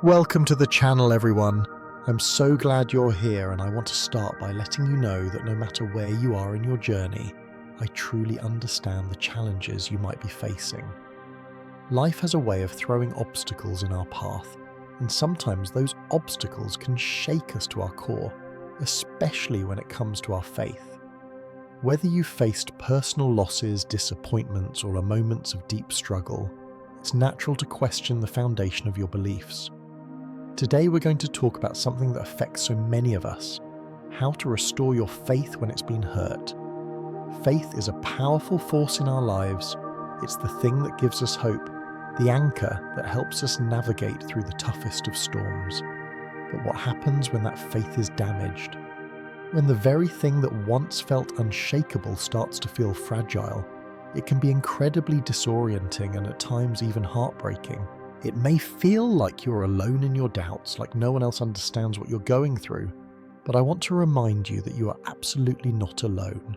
Welcome to the channel, everyone. I'm so glad you're here, and I want to start by letting you know that no matter where you are in your journey, I truly understand the challenges you might be facing. Life has a way of throwing obstacles in our path, and sometimes those obstacles can shake us to our core, especially when it comes to our faith. Whether you've faced personal losses, disappointments, or moments of deep struggle, it's natural to question the foundation of your beliefs. Today we're going to talk about something that affects so many of us: how to restore your faith when it's been hurt. Faith is a powerful force in our lives. It's the thing that gives us hope, the anchor that helps us navigate through the toughest of storms. But what happens when that faith is damaged? When the very thing that once felt unshakable starts to feel fragile, it can be incredibly disorienting and at times even heartbreaking. It may feel like you're alone in your doubts, like no one else understands what you're going through, but I want to remind you that you are absolutely not alone.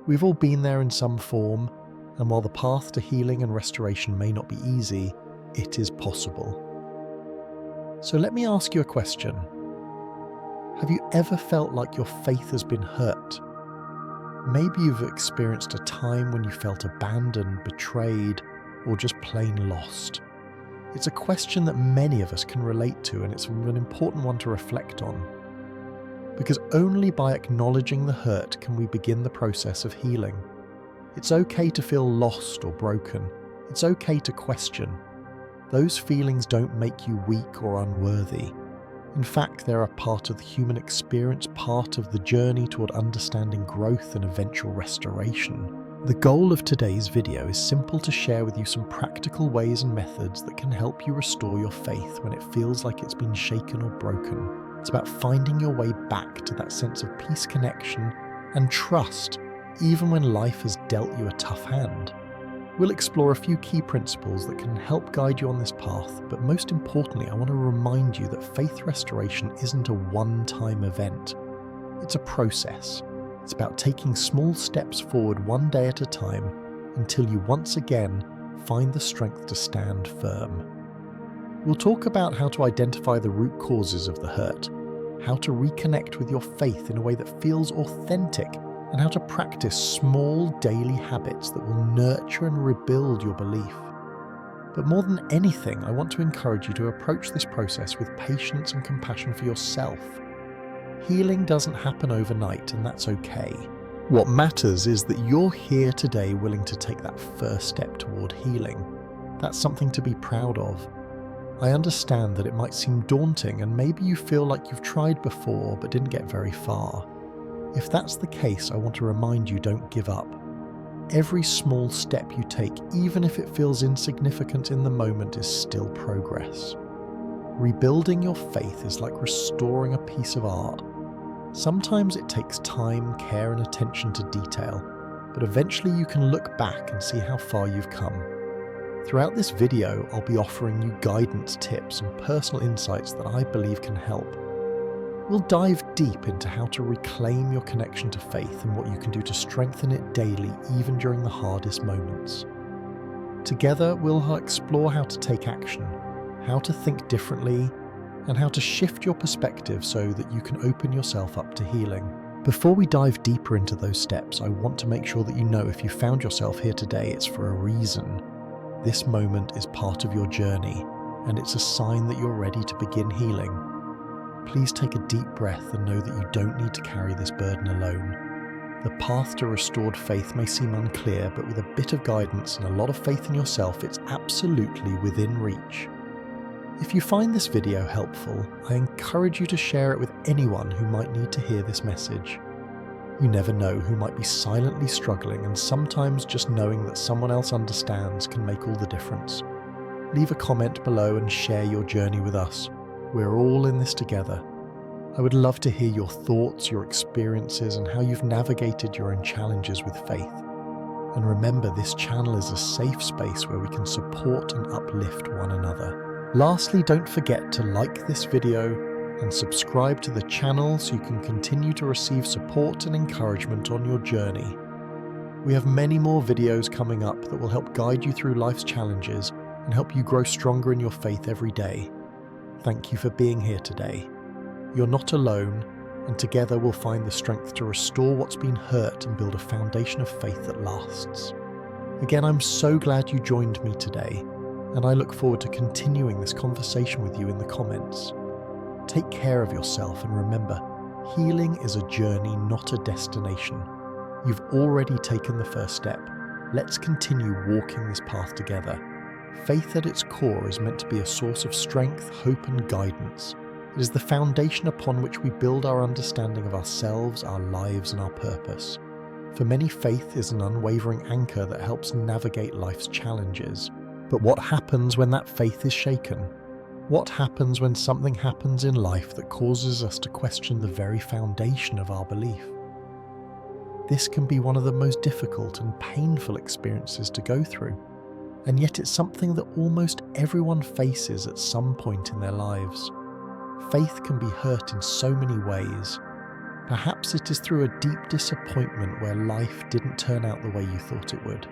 We've all been there in some form, and while the path to healing and restoration may not be easy, it is possible. So let me ask you a question. Have you ever felt like your faith has been hurt? Maybe you've experienced a time when you felt abandoned, betrayed, or just plain lost. It's a question that many of us can relate to, and it's an important one to reflect on. Because only by acknowledging the hurt can we begin the process of healing. It's okay to feel lost or broken. It's okay to question. Those feelings don't make you weak or unworthy. In fact, they're a part of the human experience, part of the journey toward understanding growth and eventual restoration. The goal of today's video is simple: to share with you some practical ways and methods that can help you restore your faith when it feels like it's been shaken or broken. It's about finding your way back to that sense of peace, connection, and trust, even when life has dealt you a tough hand. We'll explore a few key principles that can help guide you on this path, but most importantly, I want to remind you that faith restoration isn't a one-time event. It's a process. It's about taking small steps forward one day at a time until you once again find the strength to stand firm. We'll talk about how to identify the root causes of the hurt, how to reconnect with your faith in a way that feels authentic, and how to practice small daily habits that will nurture and rebuild your belief. But more than anything, I want to encourage you to approach this process with patience and compassion for yourself. Healing doesn't happen overnight, and that's okay. What matters is that you're here today willing to take that first step toward healing. That's something to be proud of. I understand that it might seem daunting, and maybe you feel like you've tried before but didn't get very far. If that's the case, I want to remind you, don't give up. Every small step you take, even if it feels insignificant in the moment, is still progress. Rebuilding your faith is like restoring a piece of art. Sometimes it takes time, care, and attention to detail, but eventually you can look back and see how far you've come. Throughout this video, I'll be offering you guidance, tips, and personal insights that I believe can help. We'll dive deep into how to reclaim your connection to faith and what you can do to strengthen it daily, even during the hardest moments. Together, we'll explore how to take action, how to think differently, and how to shift your perspective so that you can open yourself up to healing. Before we dive deeper into those steps, I want to make sure that you know if you found yourself here today, it's for a reason. This moment is part of your journey, and it's a sign that you're ready to begin healing. Please take a deep breath and know that you don't need to carry this burden alone. The path to restored faith may seem unclear, but with a bit of guidance and a lot of faith in yourself, it's absolutely within reach. If you find this video helpful, I encourage you to share it with anyone who might need to hear this message. You never know who might be silently struggling, and sometimes just knowing that someone else understands can make all the difference. Leave a comment below and share your journey with us. We're all in this together. I would love to hear your thoughts, your experiences, and how you've navigated your own challenges with faith. And remember, this channel is a safe space where we can support and uplift one another. Lastly, don't forget to like this video and subscribe to the channel so you can continue to receive support and encouragement on your journey. We have many more videos coming up that will help guide you through life's challenges and help you grow stronger in your faith every day. Thank you for being here today. You're not alone, and together we'll find the strength to restore what's been hurt and build a foundation of faith that lasts. Again, I'm so glad you joined me today, and I look forward to continuing this conversation with you in the comments. Take care of yourself, and remember, healing is a journey, not a destination. You've already taken the first step. Let's continue walking this path together. Faith at its core is meant to be a source of strength, hope, and guidance. It is the foundation upon which we build our understanding of ourselves, our lives, and our purpose. For many, faith is an unwavering anchor that helps navigate life's challenges. But what happens when that faith is shaken? What happens when something happens in life that causes us to question the very foundation of our belief? This can be one of the most difficult and painful experiences to go through, and yet it's something that almost everyone faces at some point in their lives. Faith can be hurt in so many ways. Perhaps it is through a deep disappointment where life didn't turn out the way you thought it would.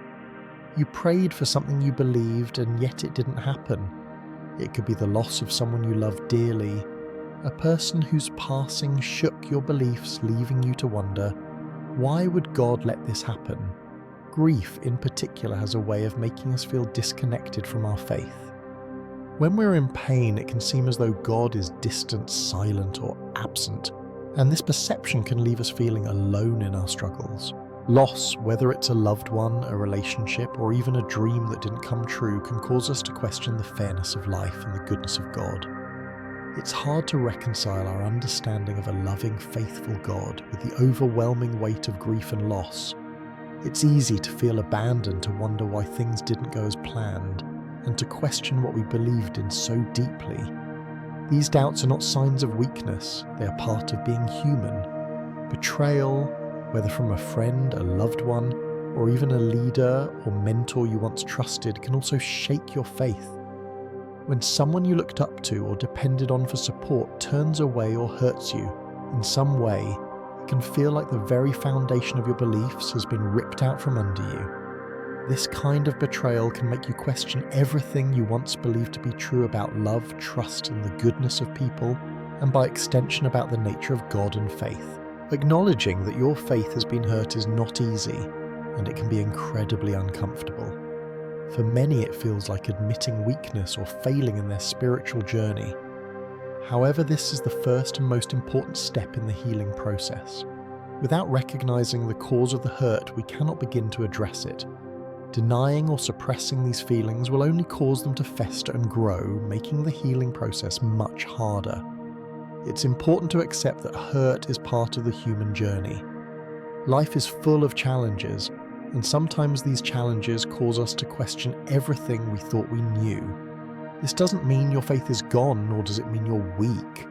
You prayed for something you believed, and yet it didn't happen. It could be the loss of someone you love dearly, a person whose passing shook your beliefs, leaving you to wonder, why would God let this happen? Grief in particular has a way of making us feel disconnected from our faith. When we're in pain, it can seem as though God is distant, silent, or absent, and this perception can leave us feeling alone in our struggles. Loss, whether it's a loved one, a relationship, or even a dream that didn't come true, can cause us to question the fairness of life and the goodness of God. It's hard to reconcile our understanding of a loving, faithful God with the overwhelming weight of grief and loss. It's easy to feel abandoned, to wonder why things didn't go as planned, and to question what we believed in so deeply. These doubts are not signs of weakness, they are part of being human. Betrayal, whether from a friend, a loved one, or even a leader or mentor you once trusted, can also shake your faith. When someone you looked up to or depended on for support turns away or hurts you in some way, it can feel like the very foundation of your beliefs has been ripped out from under you. This kind of betrayal can make you question everything you once believed to be true about love, trust, and the goodness of people, and by extension about the nature of God and faith. Acknowledging that your faith has been hurt is not easy, and it can be incredibly uncomfortable. For many, it feels like admitting weakness or failing in their spiritual journey. However, this is the first and most important step in the healing process. Without recognizing the cause of the hurt, we cannot begin to address it. Denying or suppressing these feelings will only cause them to fester and grow, making the healing process much harder. It's important to accept that hurt is part of the human journey. Life is full of challenges, and sometimes these challenges cause us to question everything we thought we knew. This doesn't mean your faith is gone, nor does it mean you're weak.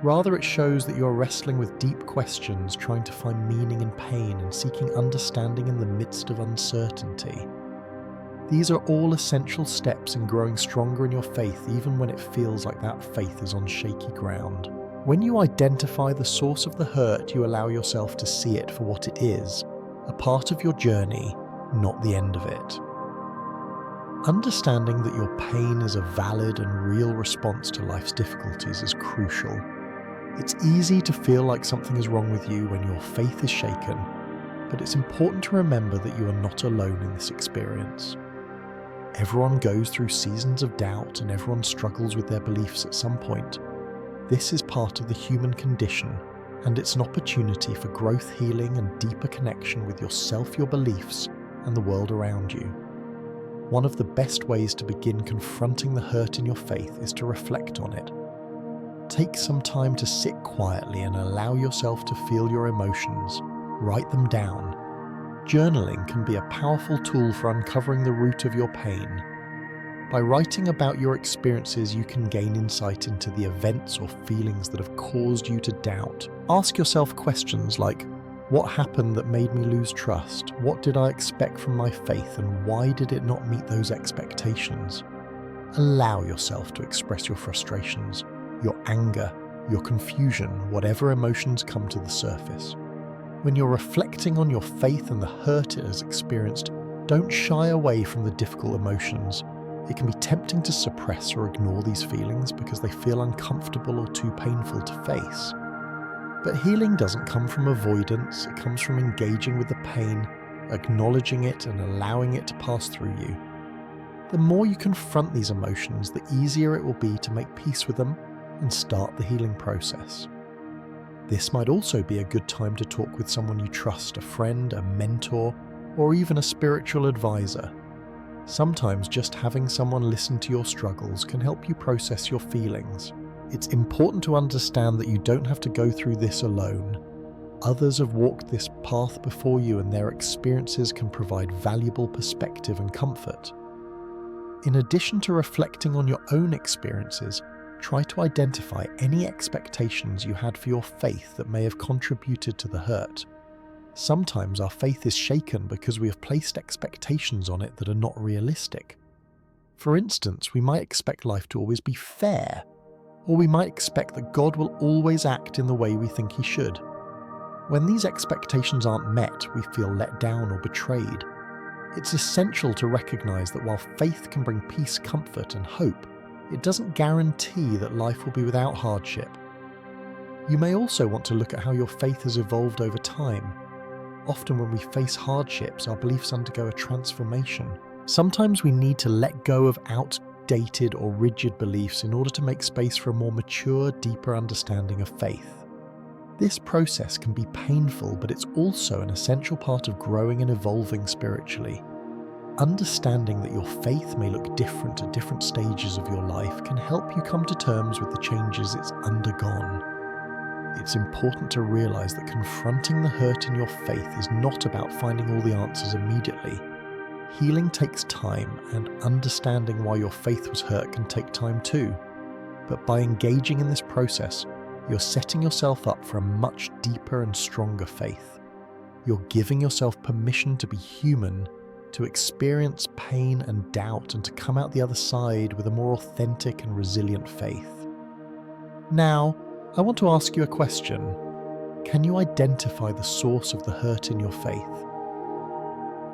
Rather, it shows that you're wrestling with deep questions, trying to find meaning in pain and seeking understanding in the midst of uncertainty. These are all essential steps in growing stronger in your faith, even when it feels like that faith is on shaky ground. When you identify the source of the hurt, you allow yourself to see it for what it is, a part of your journey, not the end of it. Understanding that your pain is a valid and real response to life's difficulties is crucial. It's easy to feel like something is wrong with you when your faith is shaken, but it's important to remember that you are not alone in this experience. Everyone goes through seasons of doubt, and everyone struggles with their beliefs at some point. This is part of the human condition, and it's an opportunity for growth, healing, and deeper connection with yourself, your beliefs, and the world around you. One of the best ways to begin confronting the hurt in your faith is to reflect on it. Take some time to sit quietly and allow yourself to feel your emotions. Write them down. Journaling can be a powerful tool for uncovering the root of your pain. By writing about your experiences, you can gain insight into the events or feelings that have caused you to doubt. Ask yourself questions like, what happened that made me lose trust? What did I expect from my faith, and why did it not meet those expectations? Allow yourself to express your frustrations, your anger, your confusion, whatever emotions come to the surface. When you're reflecting on your faith and the hurt it has experienced, don't shy away from the difficult emotions. It can be tempting to suppress or ignore these feelings because they feel uncomfortable or too painful to face. But healing doesn't come from avoidance, it comes from engaging with the pain, acknowledging it and allowing it to pass through you. The more you confront these emotions, the easier it will be to make peace with them and start the healing process. This might also be a good time to talk with someone you trust, a friend, a mentor, or even a spiritual advisor. Sometimes just having someone listen to your struggles can help you process your feelings. It's important to understand that you don't have to go through this alone. Others have walked this path before you, and their experiences can provide valuable perspective and comfort. In addition to reflecting on your own experiences, try to identify any expectations you had for your faith that may have contributed to the hurt. Sometimes our faith is shaken because we have placed expectations on it that are not realistic. For instance, we might expect life to always be fair, or we might expect that God will always act in the way we think He should. When these expectations aren't met, we feel let down or betrayed. It's essential to recognize that while faith can bring peace, comfort, and hope, it doesn't guarantee that life will be without hardship. You may also want to look at how your faith has evolved over time. Often when we face hardships, our beliefs undergo a transformation. Sometimes we need to let go of outdated or rigid beliefs in order to make space for a more mature, deeper understanding of faith. This process can be painful, but it's also an essential part of growing and evolving spiritually. Understanding that your faith may look different at different stages of your life can help you come to terms with the changes it's undergone. It's important to realize that confronting the hurt in your faith is not about finding all the answers immediately. Healing takes time, and understanding why your faith was hurt can take time too. But by engaging in this process, you're setting yourself up for a much deeper and stronger faith. You're giving yourself permission to be human, to experience pain and doubt, and to come out the other side with a more authentic and resilient faith. Now, I want to ask you a question. Can you identify the source of the hurt in your faith?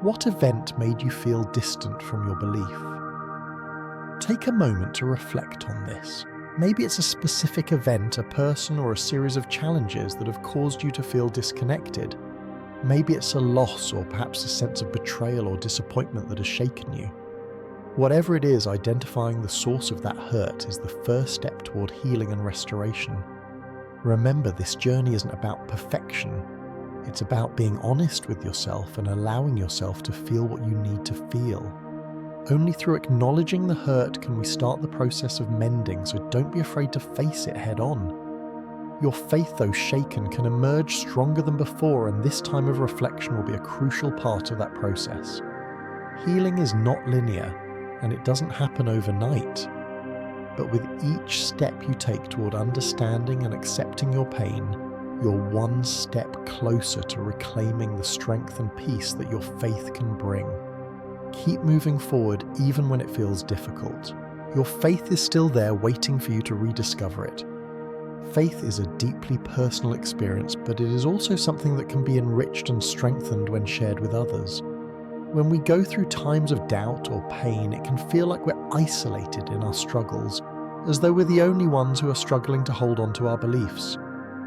What event made you feel distant from your belief? Take a moment to reflect on this. Maybe it's a specific event, a person, or a series of challenges that have caused you to feel disconnected. Maybe it's a loss, or perhaps a sense of betrayal or disappointment that has shaken you. Whatever it is, identifying the source of that hurt is the first step toward healing and restoration. Remember, this journey isn't about perfection. It's about being honest with yourself and allowing yourself to feel what you need to feel. Only through acknowledging the hurt can we start the process of mending, so don't be afraid to face it head on. Your faith, though shaken, can emerge stronger than before, and this time of reflection will be a crucial part of that process. Healing is not linear, and it doesn't happen overnight. But with each step you take toward understanding and accepting your pain, you're one step closer to reclaiming the strength and peace that your faith can bring. Keep moving forward even when it feels difficult. Your faith is still there waiting for you to rediscover it. Faith is a deeply personal experience, but it is also something that can be enriched and strengthened when shared with others. When we go through times of doubt or pain, it can feel like we're isolated in our struggles, as though we're the only ones who are struggling to hold on to our beliefs.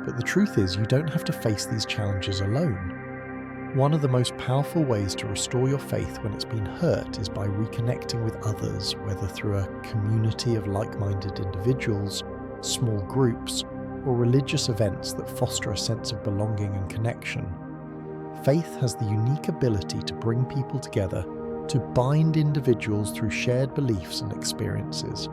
But the truth is, you don't have to face these challenges alone. One of the most powerful ways to restore your faith when it's been hurt is by reconnecting with others, whether through a community of like-minded individuals, small groups, or religious events that foster a sense of belonging and connection. Faith has the unique ability to bring people together, to bind individuals through shared beliefs and experiences.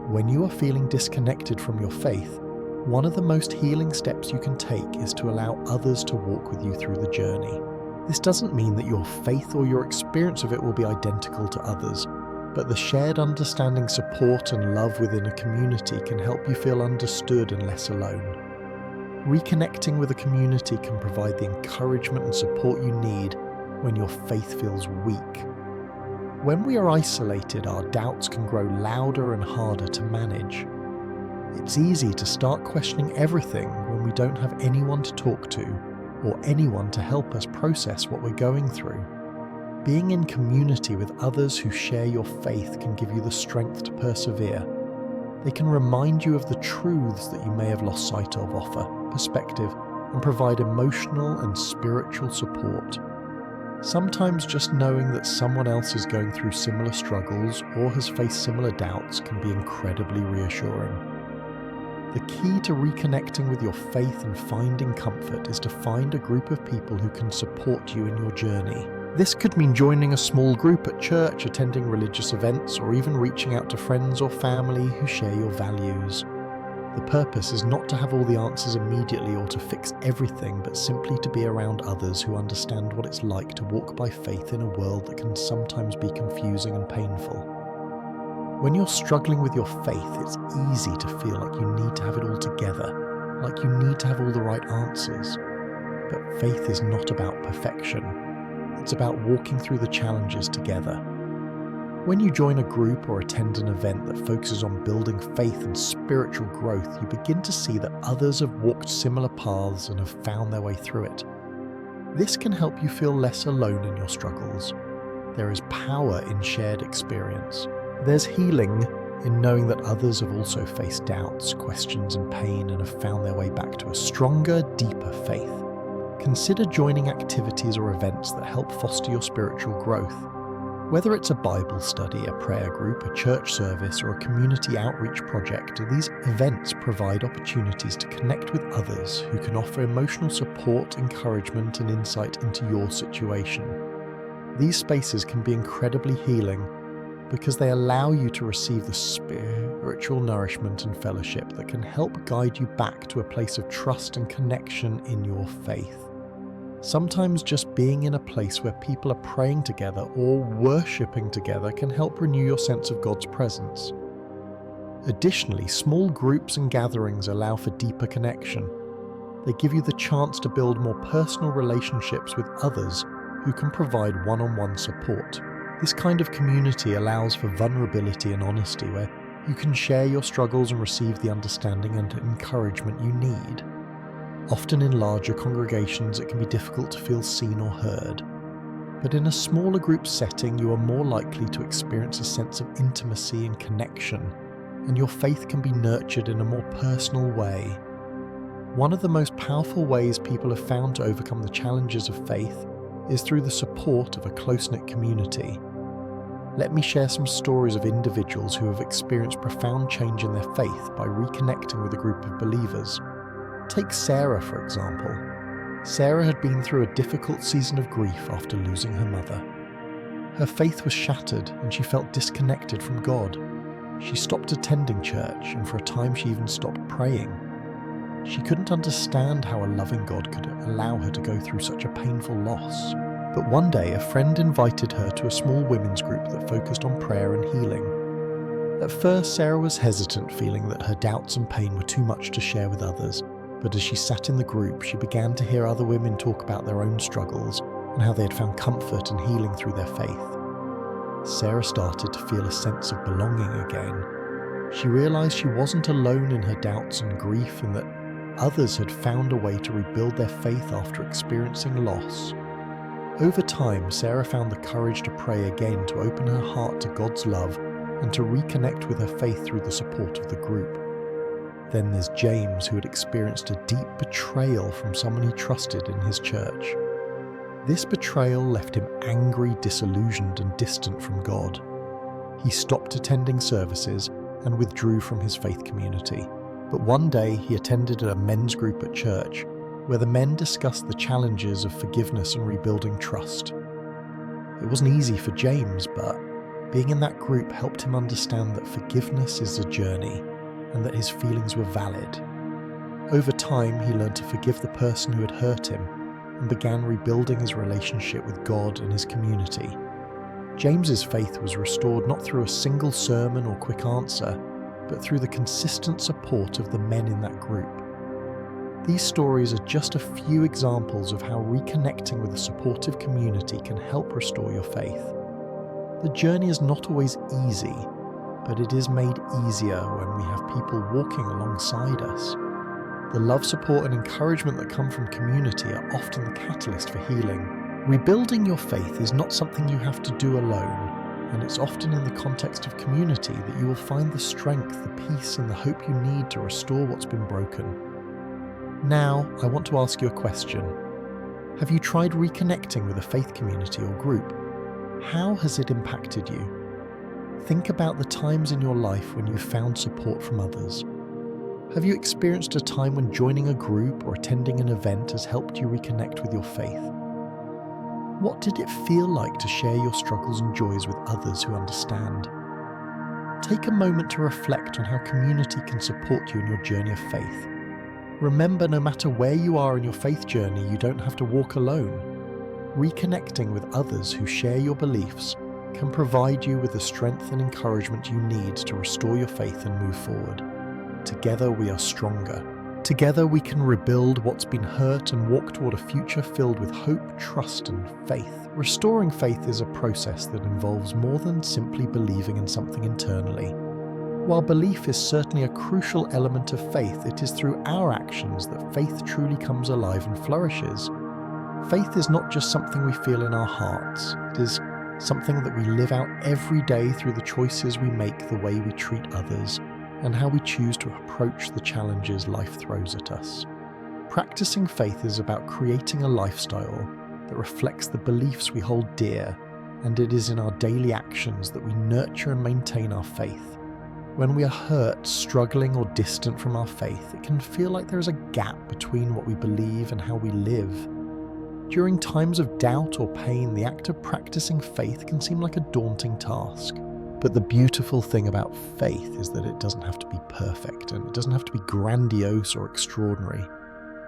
When you are feeling disconnected from your faith, one of the most healing steps you can take is to allow others to walk with you through the journey. This doesn't mean that your faith or your experience of it will be identical to others, but the shared understanding, support, and love within a community can help you feel understood and less alone. Reconnecting with a community can provide the encouragement and support you need when your faith feels weak. When we are isolated, our doubts can grow louder and harder to manage. It's easy to start questioning everything when we don't have anyone to talk to or anyone to help us process what we're going through. Being in community with others who share your faith can give you the strength to persevere. They can remind you of the truths that you may have lost sight of, offer perspective, and provide emotional and spiritual support. Sometimes just knowing that someone else is going through similar struggles or has faced similar doubts can be incredibly reassuring. The key to reconnecting with your faith and finding comfort is to find a group of people who can support you in your journey. This could mean joining a small group at church, attending religious events, or even reaching out to friends or family who share your values. The purpose is not to have all the answers immediately or to fix everything, but simply to be around others who understand what it's like to walk by faith in a world that can sometimes be confusing and painful. When you're struggling with your faith, it's easy to feel like you need to have it all together, like you need to have all the right answers. But faith is not about perfection. It's about walking through the challenges together. When you join a group or attend an event that focuses on building faith and spiritual growth, you begin to see that others have walked similar paths and have found their way through it. This can help you feel less alone in your struggles. There is power in shared experience. There's healing in knowing that others have also faced doubts, questions, and pain and have found their way back to a stronger, deeper faith. Consider joining activities or events that help foster your spiritual growth. Whether it's a Bible study, a prayer group, a church service, or a community outreach project, these events provide opportunities to connect with others who can offer emotional support, encouragement, and insight into your situation. These spaces can be incredibly healing because they allow you to receive the spiritual nourishment and fellowship that can help guide you back to a place of trust and connection in your faith. Sometimes just being in a place where people are praying together or worshipping together can help renew your sense of God's presence. Additionally, small groups and gatherings allow for deeper connection. They give you the chance to build more personal relationships with others who can provide one-on-one support. This kind of community allows for vulnerability and honesty, where you can share your struggles and receive the understanding and encouragement you need. Often in larger congregations, it can be difficult to feel seen or heard. But in a smaller group setting, you are more likely to experience a sense of intimacy and connection, and your faith can be nurtured in a more personal way. One of the most powerful ways people have found to overcome the challenges of faith is through the support of a close-knit community. Let me share some stories of individuals who have experienced profound change in their faith by reconnecting with a group of believers. Take Sarah, for example. Sarah had been through a difficult season of grief after losing her mother. Her faith was shattered and she felt disconnected from God. She stopped attending church, and for a time she even stopped praying. She couldn't understand how a loving God could allow her to go through such a painful loss. But one day, a friend invited her to a small women's group that focused on prayer and healing. At first, Sarah was hesitant, feeling that her doubts and pain were too much to share with others. But as she sat in the group, she began to hear other women talk about their own struggles and how they had found comfort and healing through their faith. Sarah started to feel a sense of belonging again. She realized she wasn't alone in her doubts and grief, and that others had found a way to rebuild their faith after experiencing loss. Over time, Sarah found the courage to pray again, to open her heart to God's love, and to reconnect with her faith through the support of the group. Then there's James, who had experienced a deep betrayal from someone he trusted in his church. This betrayal left him angry, disillusioned, and distant from God. He stopped attending services and withdrew from his faith community. But one day he attended a men's group at church, where the men discussed the challenges of forgiveness and rebuilding trust. It wasn't easy for James, but being in that group helped him understand that forgiveness is a journey, and that his feelings were valid. Over time, he learned to forgive the person who had hurt him and began rebuilding his relationship with God and his community. James's faith was restored not through a single sermon or quick answer, but through the consistent support of the men in that group. These stories are just a few examples of how reconnecting with a supportive community can help restore your faith. The journey is not always easy, but it is made easier when we have people walking alongside us. The love, support, and encouragement that come from community are often the catalyst for healing. Rebuilding your faith is not something you have to do alone, and it's often in the context of community that you will find the strength, the peace, and the hope you need to restore what's been broken. Now, I want to ask you a question. Have you tried reconnecting with a faith community or group? How has it impacted you? Think about the times in your life when you've found support from others. Have you experienced a time when joining a group or attending an event has helped you reconnect with your faith? What did it feel like to share your struggles and joys with others who understand? Take a moment to reflect on how community can support you in your journey of faith. Remember, no matter where you are in your faith journey, you don't have to walk alone. Reconnecting with others who share your beliefs can provide you with the strength and encouragement you need to restore your faith and move forward. Together we are stronger. Together we can rebuild what's been hurt and walk toward a future filled with hope, trust, and faith. Restoring faith is a process that involves more than simply believing in something internally. While belief is certainly a crucial element of faith, it is through our actions that faith truly comes alive and flourishes. Faith is not just something we feel in our hearts. It is something that we live out every day through the choices we make, the way we treat others, and how we choose to approach the challenges life throws at us. Practicing faith is about creating a lifestyle that reflects the beliefs we hold dear, and it is in our daily actions that we nurture and maintain our faith. When we are hurt, struggling, or distant from our faith, it can feel like there is a gap between what we believe and how we live. During times of doubt or pain, the act of practicing faith can seem like a daunting task. But the beautiful thing about faith is that it doesn't have to be perfect, and it doesn't have to be grandiose or extraordinary.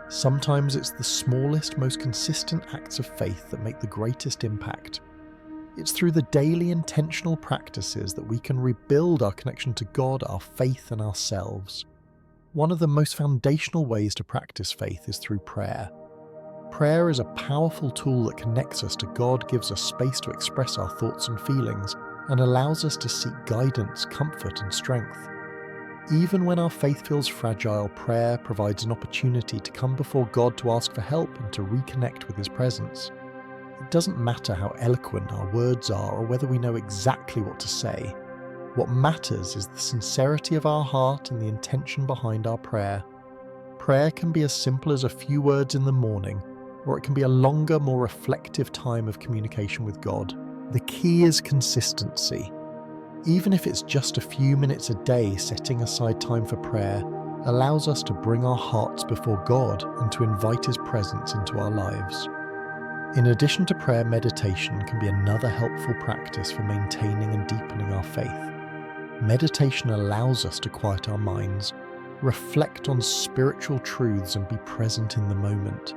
Sometimes it's the smallest, most consistent acts of faith that make the greatest impact. It's through the daily intentional practices that we can rebuild our connection to God, our faith, and ourselves. One of the most foundational ways to practice faith is through prayer. Prayer is a powerful tool that connects us to God, gives us space to express our thoughts and feelings, and allows us to seek guidance, comfort, and strength. Even when our faith feels fragile, prayer provides an opportunity to come before God to ask for help and to reconnect with His presence. It doesn't matter how eloquent our words are or whether we know exactly what to say. What matters is the sincerity of our heart and the intention behind our prayer. Prayer can be as simple as a few words in the morning, or it can be a longer, more reflective time of communication with God. The key is consistency. Even if it's just a few minutes a day, setting aside time for prayer allows us to bring our hearts before God and to invite His presence into our lives. In addition to prayer, meditation can be another helpful practice for maintaining and deepening our faith. Meditation allows us to quiet our minds, reflect on spiritual truths, and be present in the moment.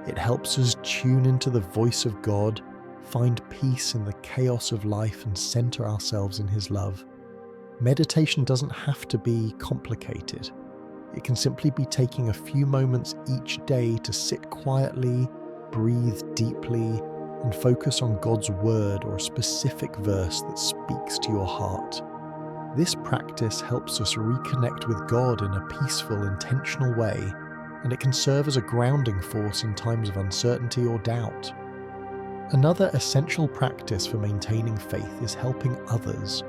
It helps us tune into the voice of God, find peace in the chaos of life, and center ourselves in His love. Meditation doesn't have to be complicated. It can simply be taking a few moments each day to sit quietly, breathe deeply, and focus on God's word or a specific verse that speaks to your heart. This practice helps us reconnect with God in a peaceful, intentional way, and it can serve as a grounding force in times of uncertainty or doubt. Another essential practice for maintaining faith is helping others.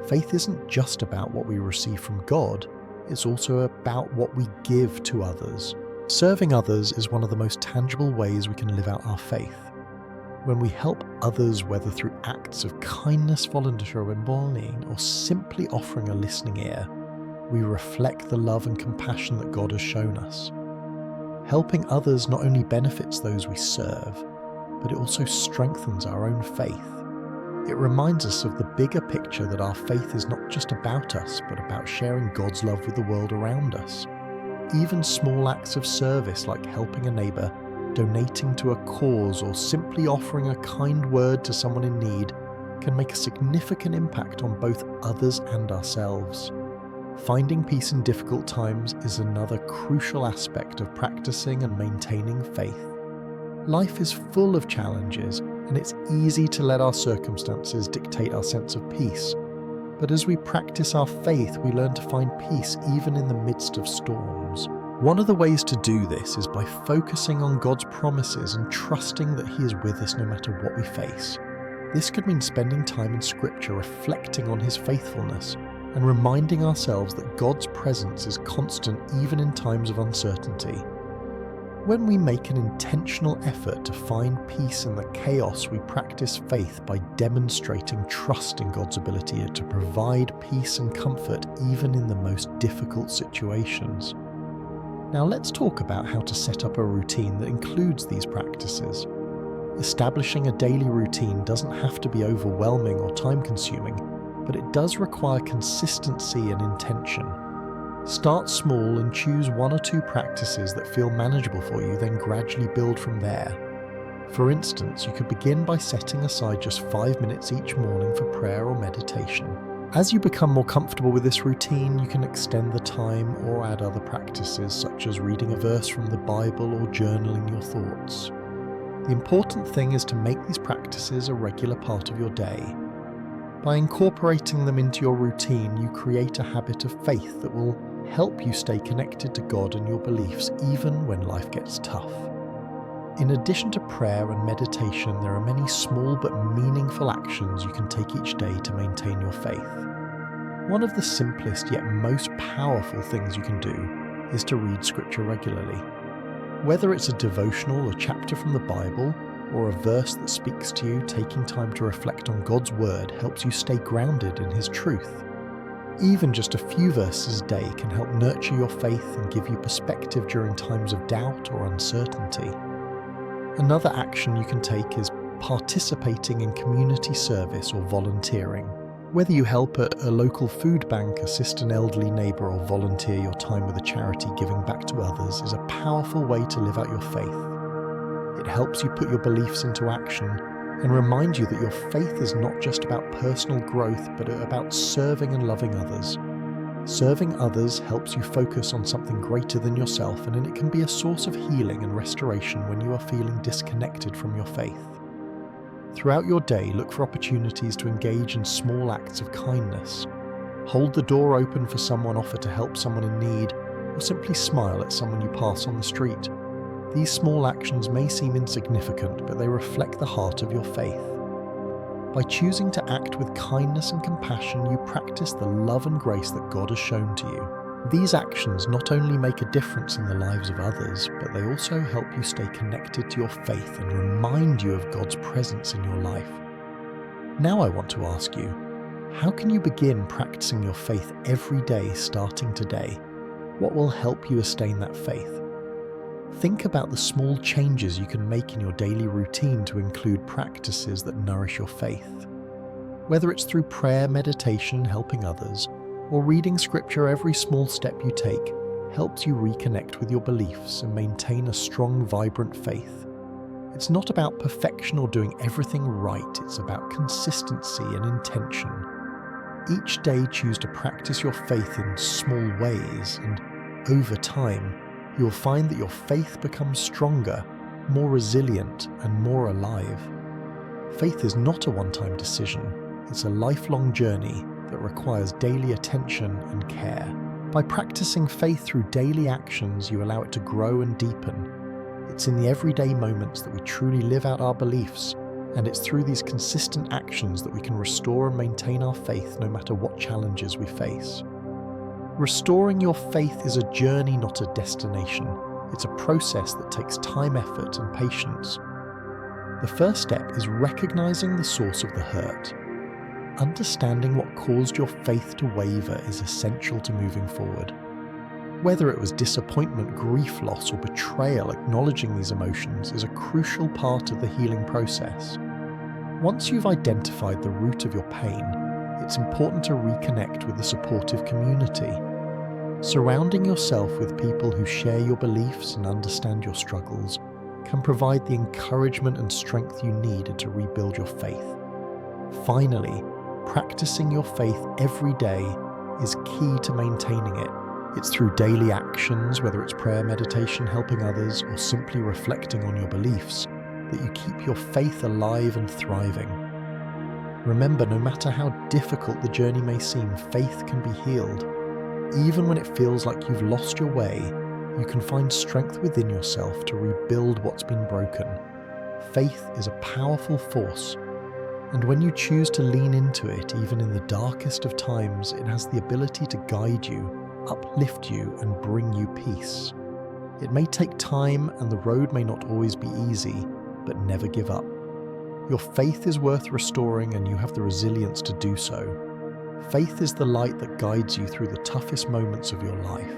Faith isn't just about what we receive from God, it's also about what we give to others. Serving others is one of the most tangible ways we can live out our faith. When we help others, whether through acts of kindness, volunteering, or simply offering a listening ear, we reflect the love and compassion that God has shown us. Helping others not only benefits those we serve, but it also strengthens our own faith. It reminds us of the bigger picture that our faith is not just about us, but about sharing God's love with the world around us. Even small acts of service like helping a neighbor, donating to a cause, or simply offering a kind word to someone in need can make a significant impact on both others and ourselves. Finding peace in difficult times is another crucial aspect of practicing and maintaining faith. Life is full of challenges, and it's easy to let our circumstances dictate our sense of peace. But as we practice our faith, we learn to find peace even in the midst of storms. One of the ways to do this is by focusing on God's promises and trusting that He is with us no matter what we face. This could mean spending time in Scripture reflecting on His faithfulness and reminding ourselves that God's presence is constant even in times of uncertainty. When we make an intentional effort to find peace in the chaos, we practice faith by demonstrating trust in God's ability to provide peace and comfort even in the most difficult situations. Now let's talk about how to set up a routine that includes these practices. Establishing a daily routine doesn't have to be overwhelming or time-consuming, but it does require consistency and intention. Start small and choose 1 or 2 practices that feel manageable for you, then gradually build from there. For instance, you could begin by setting aside just 5 minutes each morning for prayer or meditation. As you become more comfortable with this routine, you can extend the time or add other practices such as reading a verse from the Bible or journaling your thoughts. The important thing is to make these practices a regular part of your day. By incorporating them into your routine, you create a habit of faith that will help you stay connected to God and your beliefs even when life gets tough. In addition to prayer and meditation, there are many small but meaningful actions you can take each day to maintain your faith. One of the simplest yet most powerful things you can do is to read Scripture regularly. Whether it's a devotional, a chapter from the Bible, or a verse that speaks to you, taking time to reflect on God's Word helps you stay grounded in His truth. Even just a few verses a day can help nurture your faith and give you perspective during times of doubt or uncertainty. Another action you can take is participating in community service or volunteering. Whether you help at a local food bank, assist an elderly neighbour, or volunteer your time with a charity giving back to others is a powerful way to live out your faith. It helps you put your beliefs into action and remind you that your faith is not just about personal growth, but about serving and loving others. Serving others helps you focus on something greater than yourself, and it can be a source of healing and restoration when you are feeling disconnected from your faith. Throughout your day, look for opportunities to engage in small acts of kindness. Hold the door open for someone, offer to help someone in need, or simply smile at someone you pass on the street. These small actions may seem insignificant, but they reflect the heart of your faith. By choosing to act with kindness and compassion, you practice the love and grace that God has shown to you. These actions not only make a difference in the lives of others, but they also help you stay connected to your faith and remind you of God's presence in your life. Now I want to ask you, how can you begin practicing your faith every day starting today? What will help you sustain that faith? Think about the small changes you can make in your daily routine to include practices that nourish your faith. Whether it's through prayer, meditation, helping others, or reading Scripture, every small step you take helps you reconnect with your beliefs and maintain a strong, vibrant faith. It's not about perfection or doing everything right, it's about consistency and intention. Each day choose to practice your faith in small ways, and over time, you'll find that your faith becomes stronger, more resilient, and more alive. Faith is not a one-time decision, it's a lifelong journey that requires daily attention and care. By practicing faith through daily actions, you allow it to grow and deepen. It's in the everyday moments that we truly live out our beliefs, and it's through these consistent actions that we can restore and maintain our faith no matter what challenges we face. Restoring your faith is a journey, not a destination. It's a process that takes time, effort, and patience. The first step is recognizing the source of the hurt. Understanding what caused your faith to waver is essential to moving forward. Whether it was disappointment, grief, loss, or betrayal, acknowledging these emotions is a crucial part of the healing process. Once you've identified the root of your pain, it's important to reconnect with the supportive community. Surrounding yourself with people who share your beliefs and understand your struggles can provide the encouragement and strength you need to rebuild your faith. Finally, practicing your faith every day is key to maintaining it. It's through daily actions, whether it's prayer, meditation, helping others, or simply reflecting on your beliefs, that you keep your faith alive and thriving. Remember, no matter how difficult the journey may seem, faith can be healed. Even when it feels like you've lost your way, You can find strength within yourself to rebuild what's been broken. Faith is a powerful force, and when you choose to lean into it, even in the darkest of times, it has the ability to guide you, uplift you, and bring you peace. It may take time and the road may not always be easy, but never give up. Your faith is worth restoring, and you have the resilience to do so. Faith is the light that guides you through the toughest moments of your life.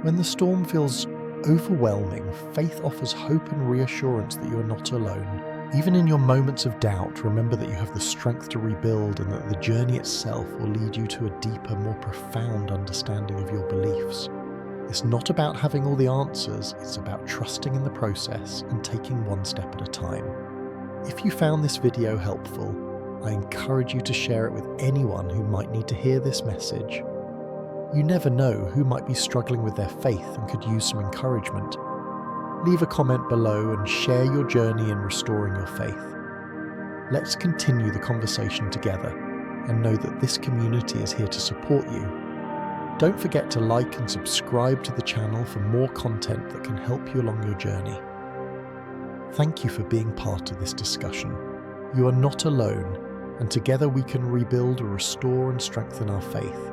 When the storm feels overwhelming, faith offers hope and reassurance that you are not alone. Even in your moments of doubt, remember that you have the strength to rebuild, and that the journey itself will lead you to a deeper, more profound understanding of your beliefs. It's not about having all the answers, it's about trusting in the process and taking one step at a time. If you found this video helpful, I encourage you to share it with anyone who might need to hear this message. You never know who might be struggling with their faith and could use some encouragement. Leave a comment below and share your journey in restoring your faith. Let's continue the conversation together and know that this community is here to support you. Don't forget to like and subscribe to the channel for more content that can help you along your journey. Thank you for being part of this discussion. You are not alone, and together we can rebuild, restore, and strengthen our faith.